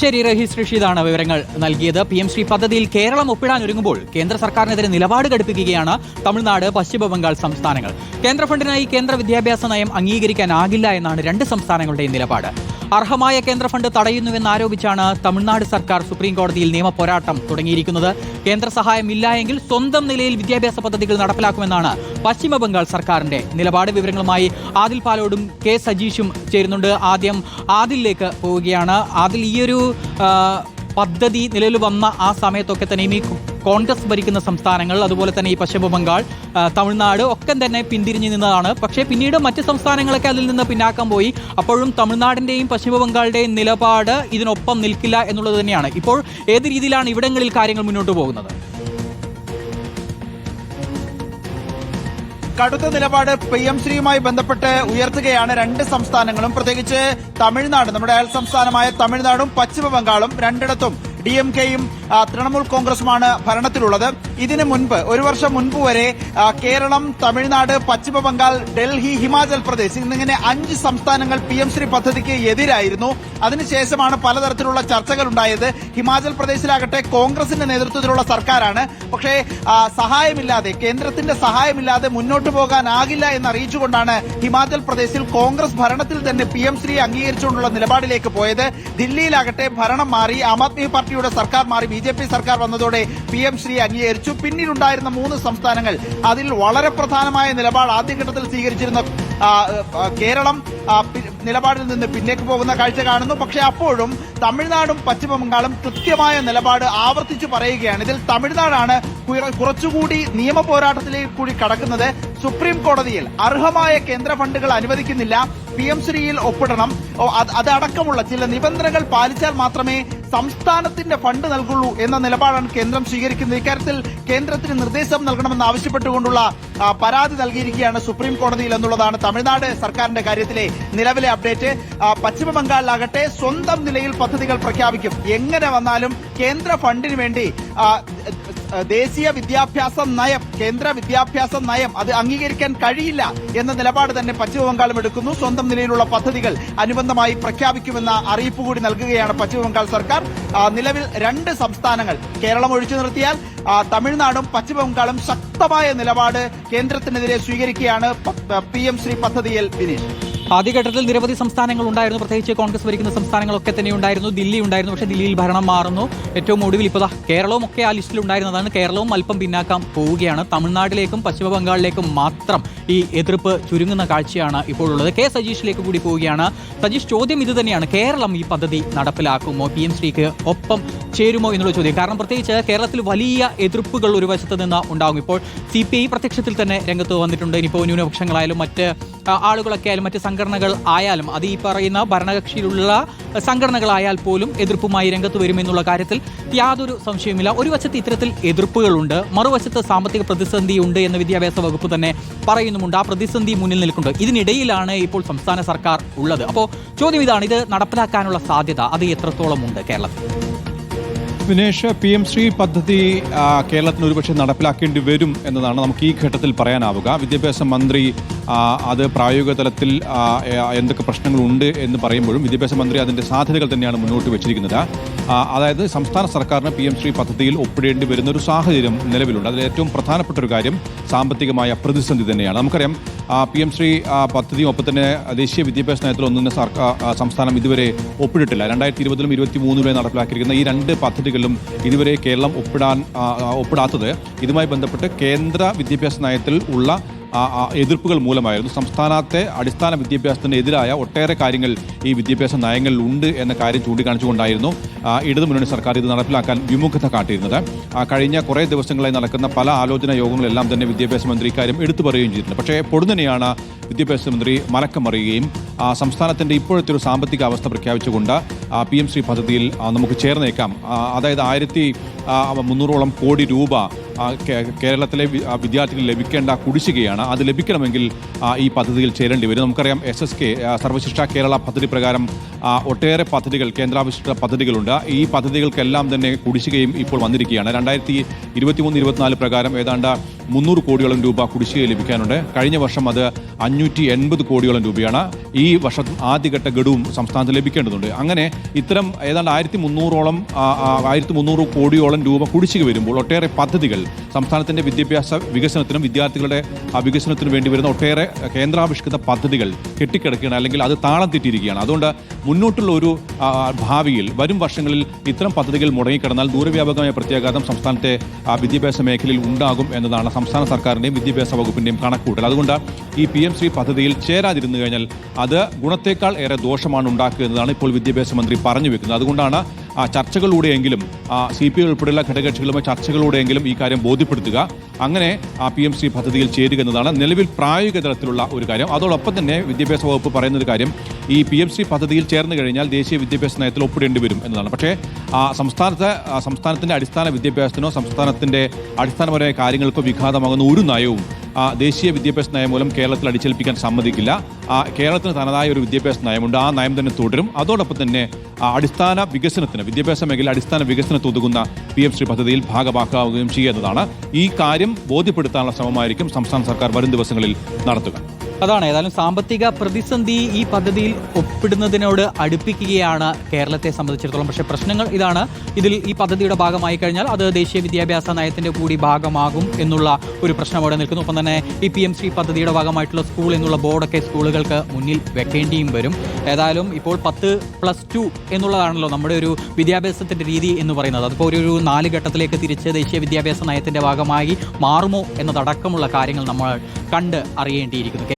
ശരി, റഹീസ് റഷീദാണ് വിവരങ്ങൾ നൽകിയത്. PM-ശ്രീ പദ്ധതിയിൽ കേരളം ഒപ്പിടാൻ ഒരുങ്ങുമ്പോൾ കേന്ദ്ര സർക്കാരിനെതിരെ നിലപാട് ഘടിപ്പിക്കുകയാണ് തമിഴ്നാട്, പശ്ചിമ ബംഗാൾ സംസ്ഥാനങ്ങൾ. കേന്ദ്ര ഫണ്ടിനായി കേന്ദ്ര വിദ്യാഭ്യാസ നയം അംഗീകരിക്കാനാകില്ല എന്നാണ് രണ്ട് സംസ്ഥാനങ്ങളുടെയും നിലപാട്. അർഹമായ കേന്ദ്ര ഫണ്ട് തടയുന്നുവെന്നാരോപിച്ചാണ് തമിഴ്നാട് സർക്കാർ സുപ്രീം കോടതിയിൽ നിയമ പോരാട്ടം തുടങ്ങിയിരിക്കുന്നത്. കേന്ദ്ര സഹായം ഇല്ല എങ്കിൽ സ്വന്തം നിലയിൽ വിദ്യാഭ്യാസ പദ്ധതികൾ നടപ്പിലാക്കുമെന്നാണ് പശ്ചിമ ബംഗാൾ സർക്കാരിന്റെ നിലപാട്. വിവരങ്ങളുമായി ആദിൽ പാലോടും കെ സജീഷും ചേരുന്നുണ്ട്. ആദ്യം ആദിലിലേക്ക് പോവുകയാണ്. ആദിൽ, ഈയൊരു പദ്ധതി നിലവിൽ വന്ന ആ സമയത്തൊക്കെ തന്നെ ഈ കോൺഗ്രസ് ഭരിക്കുന്ന സംസ്ഥാനങ്ങൾ, അതുപോലെ തന്നെ ഈ പശ്ചിമ ബംഗാൾ, തമിഴ്നാട് ഒക്കെ തന്നെ പിന്തിരിഞ്ഞു നിന്നതാണ്. പക്ഷേ പിന്നീട് മറ്റ് സംസ്ഥാനങ്ങളൊക്കെ അതിൽ നിന്ന് പിന്നാക്കം പോയി. അപ്പോഴും തമിഴ്നാടിന്റെയും പശ്ചിമ ബംഗാളിന്റെയും നിലപാട് ഇതിനൊപ്പം നിൽക്കില്ല എന്നുള്ളത് തന്നെയാണ്. ഇപ്പോൾ ഏത് രീതിയിലാണ് ഇവിടങ്ങളിൽ കാര്യങ്ങൾ മുന്നോട്ട് പോകുന്നത്? കടുത്ത നിലപാട് PM-ശ്രീയുമായി ബന്ധപ്പെട്ട് ഉയർത്തുകയാണ് രണ്ട് സംസ്ഥാനങ്ങളും. പ്രത്യേകിച്ച് തമിഴ്നാട്, നമ്മുടെ അയൽ സംസ്ഥാനമായ തമിഴ്നാടും പശ്ചിമ ബംഗാളും രണ്ടിടത്തും DMK-യും തൃണമൂൽ കോൺഗ്രസുമാണ് ഭരണത്തിലുള്ളത്. ഇതിനു മുൻപ്, ഒരു വർഷം മുൻപ് വരെ കേരളം, തമിഴ്നാട്, പശ്ചിമ ബംഗാൾ, ഡൽഹി, ഹിമാചൽ പ്രദേശ് എന്നിങ്ങനെ 5 സംസ്ഥാനങ്ങൾ PM-ശ്രീ പദ്ധതിക്ക് എതിരായിരുന്നു. അതിനുശേഷമാണ് പലതരത്തിലുള്ള ചർച്ചകൾ ഉണ്ടായത്. ഹിമാചൽ പ്രദേശിലാകട്ടെ കോൺഗ്രസിന്റെ നേതൃത്വത്തിലുള്ള സർക്കാരാണ്. പക്ഷേ സഹായമില്ലാതെ, കേന്ദ്രത്തിന്റെ സഹായമില്ലാതെ മുന്നോട്ട് പോകാനാകില്ല എന്നറിയിച്ചുകൊണ്ടാണ് ഹിമാചൽ പ്രദേശിൽ കോൺഗ്രസ് ഭരണത്തിൽ തന്നെ PM-ശ്രീ അംഗീകരിച്ചുകൊണ്ടുള്ള നിലപാടിലേക്ക് പോയത്. ദില്ലിയിലാകട്ടെ ഭരണം മാറി, ആം ആദ്മി പാർട്ടിയുടെ സർക്കാർ മാറി BJP സർക്കാർ വന്നതോടെ PM-ശ്രീ അംഗീകരിച്ചു. പിന്നീടുണ്ടായിരുന്ന 3 സംസ്ഥാനങ്ങൾ, അതിൽ വളരെ പ്രധാനമായ നിലപാട് ആദ്യഘട്ടത്തിൽ സ്വീകരിച്ചിരുന്ന കേരളം നിലപാടിൽ നിന്ന് പിന്നേക്ക് പോകുന്ന കാഴ്ച കാണുന്നു. പക്ഷേ അപ്പോഴും തമിഴ്നാടും പശ്ചിമ ബംഗാളും കൃത്യമായ നിലപാട് ആവർത്തിച്ചു പറയുകയാണ്. ഇതിൽ തമിഴ്നാടാണ് കുറച്ചുകൂടി നിയമ പോരാട്ടത്തിലേക്ക് കൂടി കടക്കുന്നത്. സുപ്രീം കോടതിയിൽ അർഹമായ കേന്ദ്ര ഫണ്ടുകൾ അനുവദിക്കുന്നില്ല, PM-ശ്രീയിൽ ഒപ്പിടണം, അതടക്കമുള്ള ചില നിബന്ധനകൾ പാലിച്ചാൽ മാത്രമേ സംസ്ഥാനത്തിന്റെ ഫണ്ട് നൽകുള്ളൂ എന്ന നിലപാടാണ് കേന്ദ്രം സ്വീകരിക്കുന്നത്. ഇക്കാര്യത്തിൽ കേന്ദ്രത്തിന് നിർദ്ദേശം നൽകണമെന്ന് ആവശ്യപ്പെട്ടുകൊണ്ടുള്ള പരാതി നൽകിയിരിക്കുകയാണ് സുപ്രീം കോടതിയിൽ എന്നുള്ളതാണ് തമിഴ്നാട് സർക്കാരിന്റെ കാര്യത്തിലെ നിലവിലെ അപ്ഡേറ്റ്. പശ്ചിമ ബംഗാളിലാകട്ടെ സ്വന്തം നിലയിൽ പദ്ധതികൾ പ്രഖ്യാപിക്കും. എങ്ങനെ വന്നാലും കേന്ദ്ര ഫണ്ടിന് വേണ്ടി ദേശീയ വിദ്യാഭ്യാസ നയം, കേന്ദ്ര വിദ്യാഭ്യാസ നയം അത് അംഗീകരിക്കാൻ കഴിയില്ല എന്ന നിലപാട് തന്നെ പശ്ചിമ ബംഗാളും എടുക്കുന്നു. സ്വന്തം നിലയിലുള്ള പദ്ധതികൾ അനുബന്ധമായി പ്രഖ്യാപിക്കുമെന്ന അറിയിപ്പ് കൂടി നൽകുകയാണ് പശ്ചിമ ബംഗാൾ സർക്കാർ. നിലവിൽ 2 സംസ്ഥാനങ്ങൾ, കേരളം ഒഴിച്ചു നിർത്തിയാൽ തമിഴ്നാടും പശ്ചിമ ബംഗാളും ശക്തമായ നിലപാട് കേന്ദ്രത്തിനെതിരെ സ്വീകരിക്കുകയാണ് PM-ശ്രീ പദ്ധതിയിൽ. വിനീഷ്, ആദ്യഘട്ടത്തിൽ നിരവധി സംസ്ഥാനങ്ങൾ ഉണ്ടായിരുന്നു, പ്രത്യേകിച്ച് കോൺഗ്രസ് ഭരിക്കുന്ന സംസ്ഥാനങ്ങളൊക്കെ തന്നെ ഉണ്ടായിരുന്നു. ദില്ലി ഉണ്ടായിരുന്നു, പക്ഷേ ദില്ലിയിൽ ഭരണം മാറുന്നു. ഏറ്റവും ഒടുവിൽ ഇപ്പോൾ കേരളവും ഒക്കെ ആ ലിസ്റ്റിൽ ഉണ്ടായിരുന്നതാണ്. കേരളവും അല്പം പിന്നാക്കം പോവുകയാണ്. തമിഴ്നാട്ടിലേക്കും പശ്ചിമ ബംഗാളിലേക്കും മാത്രം ഈ എതിർപ്പ് ചുരുങ്ങുന്ന കാഴ്ചയാണ് ഇപ്പോഴുള്ളത്. കെ സജീഷിലേക്ക് കൂടി പോവുകയാണ്. സജീഷ്, ചോദ്യം ഇത് തന്നെയാണ്. കേരളം ഈ പദ്ധതി നടപ്പിലാക്കുമോ, PM-ശ്രീക്ക് ഒപ്പം ചേരുമോ എന്നുള്ള ചോദ്യം. കാരണം പ്രത്യേകിച്ച് കേരളത്തിൽ വലിയ എതിർപ്പുകൾ ഒരു വശത്ത് നിന്ന് ഉണ്ടാകും. ഇപ്പോൾ CPI പ്രത്യക്ഷത്തിൽ തന്നെ രംഗത്ത് വന്നിട്ടുണ്ട്. ഇനിയിപ്പോൾ ന്യൂനപക്ഷങ്ങളായാലും മറ്റ് ആളുകളൊക്കെ ആയാലും മറ്റ് സംഘടനകൾ ആയാലും, അത് ഈ പറയുന്ന ഭരണകക്ഷിയിലുള്ള സംഘടനകളായാൽ പോലും എതിർപ്പുമായി രംഗത്ത് വരുമെന്നുള്ള കാര്യത്തിൽ യാതൊരു സംശയവുമില്ല. ഒരു വശത്ത് ഇത്തരത്തിൽ എതിർപ്പുകളുണ്ട്, മറുവശത്ത് സാമ്പത്തിക പ്രതിസന്ധിയുണ്ട് എന്ന് വിദ്യാഭ്യാസ വകുപ്പ് തന്നെ പറയുന്നുമുണ്ട്. ആ പ്രതിസന്ധി മുന്നിൽ നിൽക്കുന്നുണ്ട്. ഇതിനിടയിലാണ് ഇപ്പോൾ സംസ്ഥാന സർക്കാർ ഉള്ളത്. അപ്പോൾ ചോദ്യം ഇതാണ്, ഇത് നടപ്പിലാക്കാനുള്ള സാധ്യത അത് എത്രത്തോളം ഉണ്ട് കേരളത്തിൽ? വിനേഷ്, PM-ശ്രീ പദ്ധതി കേരളത്തിന് ഒരുപക്ഷെ നടപ്പിലാക്കേണ്ടി വരും എന്നതാണ് നമുക്ക് ഈ ഘട്ടത്തിൽ പറയാനാവുക. വിദ്യാഭ്യാസ മന്ത്രി അത് പ്രായോഗിക തലത്തിൽ എന്തൊക്കെ പ്രശ്നങ്ങളുണ്ട് എന്ന് പറയുമ്പോഴും വിദ്യാഭ്യാസ മന്ത്രി അതിൻ്റെ സാധ്യതകൾ തന്നെയാണ് മുന്നോട്ട് വെച്ചിരിക്കുന്നത്. അതായത് സംസ്ഥാന സർക്കാരിന് PM-ശ്രീ പദ്ധതിയിൽ ഒപ്പിടേണ്ടി വരുന്ന ഒരു സാഹചര്യം നിലവിലുണ്ട്. അതിൽ ഏറ്റവും പ്രധാനപ്പെട്ട ഒരു കാര്യം സാമ്പത്തികമായ പ്രതിസന്ധി തന്നെയാണ്. നമുക്കറിയാം, PM-ശ്രീ പദ്ധതിയും ഒപ്പം തന്നെ ദേശീയ വിദ്യാഭ്യാസ നയത്തിലൊന്നും സംസ്ഥാനം ഇതുവരെ ഒപ്പിട്ടിട്ടില്ല. 2020-ലും 2023-ലും നടപ്പിലാക്കിയിരിക്കുന്ന ഈ 2 പദ്ധതികളിലും ഇതുവരെ കേരളം ഒപ്പിടാത്തത് ഇതുമായി ബന്ധപ്പെട്ട് കേന്ദ്ര വിദ്യാഭ്യാസ നയത്തിൽ ഉള്ള എതിർപ്പുകൾ മൂലമായിരുന്നു. സംസ്ഥാനത്തെ അടിസ്ഥാന വിദ്യാഭ്യാസത്തിന് എതിരായ ഒട്ടേറെ കാര്യങ്ങൾ ഈ വിദ്യാഭ്യാസ നയങ്ങളിൽ ഉണ്ട് എന്ന കാര്യം ചൂണ്ടിക്കാണിച്ചുകൊണ്ടായിരുന്നു ഇടതുമുന്നണി സർക്കാർ ഇത് നടപ്പിലാക്കാൻ വിമുഖത കാട്ടിയിരുന്നത്. കഴിഞ്ഞ കുറേ ദിവസങ്ങളായി നടക്കുന്ന പല ആലോചനാ യോഗങ്ങളെല്ലാം തന്നെ വിദ്യാഭ്യാസ മന്ത്രി ഇക്കാര്യം എടുത്തു പറയുകയും ചെയ്തിട്ടുണ്ട്. പക്ഷേ പൊടുന്നനെയാണ് വിദ്യാഭ്യാസ മന്ത്രി മലക്കം മറിയുകയും സംസ്ഥാനത്തിൻ്റെ ഇപ്പോഴത്തെ ഒരു സാമ്പത്തിക അവസ്ഥ പ്രഖ്യാപിച്ചുകൊണ്ട് PM-ശ്രീ പദ്ധതിയിൽ നമുക്ക് ചേർന്നേക്കാം, അതായത് 1300 കോടി രൂപ കേരളത്തിലെ വിദ്യാർത്ഥികൾ ലഭിക്കേണ്ട കുടിശ്ശികയാണ്, അത് ലഭിക്കണമെങ്കിൽ ഈ പദ്ധതിയിൽ ചേരേണ്ടി വരും. നമുക്കറിയാം, SSK സർവശിക്ഷ കേരള പദ്ധതി പ്രകാരം ഒട്ടേറെ പദ്ധതികൾ, കേന്ദ്രാവിഷ്കൃത പദ്ധതികളുണ്ട്. ഈ പദ്ധതികൾക്കെല്ലാം തന്നെ കുടിശ്ശികയും ഇപ്പോൾ വന്നിരിക്കുകയാണ്. 2023-24 പ്രകാരം ഏതാണ്ട് 300 കോടിയോളം രൂപ കുടിശ്ശിക ലഭിക്കാനുണ്ട്. കഴിഞ്ഞ വർഷം അത് 580 കോടിയോളം രൂപയാണ്. ഈ വർഷം ആദ്യഘട്ട ഗഡുവും സംസ്ഥാനത്ത് ലഭിക്കേണ്ടതുണ്ട്. അങ്ങനെ ഇത്തരം ഏതാണ്ട് 1300 കോടിയോളം രൂപ കുടിശ്ശിക വരുമ്പോൾ ഒട്ടേറെ പദ്ധതികൾ സംസ്ഥാനത്തിന്റെ വിദ്യാഭ്യാസ വികസനത്തിനും വിദ്യാർത്ഥികളുടെ വികസനത്തിനും വേണ്ടി വരുന്ന ഒട്ടേറെ കേന്ദ്രാവിഷ്കൃത പദ്ധതികൾ കെട്ടിക്കിടക്കുകയാണ്, അല്ലെങ്കിൽ അത് താളം തെറ്റിയിരിക്കുകയാണ്. അതുകൊണ്ട് മുന്നോട്ടുള്ള ഒരു ഭാവിയിൽ വരും വർഷങ്ങളിൽ ഇത്തരം പദ്ധതികൾ മുടങ്ങിക്കിടന്നാൽ ദൂരവ്യാപകമായ പ്രത്യാഘാതം സംസ്ഥാനത്തെ വിദ്യാഭ്യാസ മേഖലയിൽ ഉണ്ടാകും എന്നതാണ് സംസ്ഥാന സർക്കാരിന്റെയും വിദ്യാഭ്യാസ വകുപ്പിന്റെയും കണക്കുകൂട്ടൽ. അതുകൊണ്ട് ഈ PM ശ്രീ പദ്ധതിയിൽ ചേരാതിരുന്നു കഴിഞ്ഞാൽ അത് ഗുണത്തേക്കാൾ ഏറെ ദോഷമാണ് ഉണ്ടാക്കുക എന്നതാണ് ഇപ്പോൾ വിദ്യാഭ്യാസ മന്ത്രി പറഞ്ഞു വെക്കുന്നത്. അതുകൊണ്ടാണ് ചർച്ചകളിലൂടെയെങ്കിലും CPI ഉൾപ്പെടെയുള്ള ഘടകകക്ഷികളുമായി ചർച്ചകളിലൂടെയെങ്കിലും ഈ കാര്യം ബോധ്യപ്പെടുത്തുക, അങ്ങനെ PM ശ്രീ പദ്ധതിയിൽ ചേരുക എന്നതാണ് നിലവിൽ പ്രായോഗിക തലത്തിലുള്ള ഒരു കാര്യം. അതോടൊപ്പം തന്നെ വിദ്യാഭ്യാസ വകുപ്പ് പറയുന്ന ഒരു കാര്യം, ഈ PM ശ്രീ പദ്ധതിയിൽ ചേർന്ന് കഴിഞ്ഞാൽ ദേശീയ വിദ്യാഭ്യാസ നയത്തിൽ ഒപ്പിടേണ്ടി വരും എന്നതാണ്. പക്ഷേ സംസ്ഥാനത്തിന്റെ അടിസ്ഥാന വിദ്യാഭ്യാസത്തിനോ സംസ്ഥാനത്തിന്റെ അടിസ്ഥാനപരമായ കാര്യങ്ങൾക്കോ വിഘാതമാകുന്ന ഒരു നയവും ദേശീയ വിദ്യാഭ്യാസ നയം മൂലം കേരളത്തിൽ അടിച്ചേൽപ്പിക്കാൻ സമ്മതിക്കില്ല. കേരളത്തിന് തനതായ ഒരു വിദ്യാഭ്യാസ നയമുണ്ട്, ആ നയം തന്നെ തുടരും. അതോടൊപ്പം തന്നെ അടിസ്ഥാന വികസനത്തിന്, വിദ്യാഭ്യാസ മേഖല അടിസ്ഥാന വികസനത്തിന് ഉതകുന്ന PM ശ്രീ പദ്ധതിയിൽ ഭാഗമാക്കുകയും ചെയ്യുന്നതാണ്. ഈ കാര്യം ബോധ്യപ്പെടുത്താനുള്ള ശ്രമമായിരിക്കും സംസ്ഥാന സർക്കാർ വരും ദിവസങ്ങളിൽ നടത്തുക. അതാണ് ഏതായാലും സാമ്പത്തിക പ്രതിസന്ധി ഈ പദ്ധതിയിൽ ഒപ്പിടുന്നതിനോട് അടുപ്പിക്കുകയാണ് കേരളത്തെ സംബന്ധിച്ചിടത്തോളം. പക്ഷേ പ്രശ്നങ്ങൾ ഇതാണ്, ഈ പദ്ധതിയുടെ ഭാഗമായി കഴിഞ്ഞാൽ അത് ദേശീയ വിദ്യാഭ്യാസ നയത്തിന്റെ കൂടി ഭാഗമാകും എന്നുള്ള ഒരു പ്രശ്നം അവിടെ നിൽക്കുന്നു. ഒപ്പം തന്നെ ഈ PM ശ്രീ പദ്ധതിയുടെ ഭാഗമായിട്ടുള്ള സ്കൂൾ എന്നുള്ള ബോർഡൊക്കെ സ്കൂളുകൾക്ക് മുന്നിൽ വെക്കേണ്ടിയും വരും. ഏതായാലും ഇപ്പോൾ 10+2 എന്നുള്ളതാണല്ലോ നമ്മുടെ ഒരു വിദ്യാഭ്യാസത്തിന്റെ രീതി എന്ന് പറയുന്നത്. അതിപ്പോൾ ഒരു 4 ഘട്ടത്തിലേക്ക് തിരിച്ച് ദേശീയ വിദ്യാഭ്യാസ നയത്തിന്റെ ഭാഗമായി മാറുമോ എന്നതടക്കമുള്ള കാര്യങ്ങൾ നമ്മൾ കണ്ട് അറിയേണ്ടിയിരിക്കുന്നു.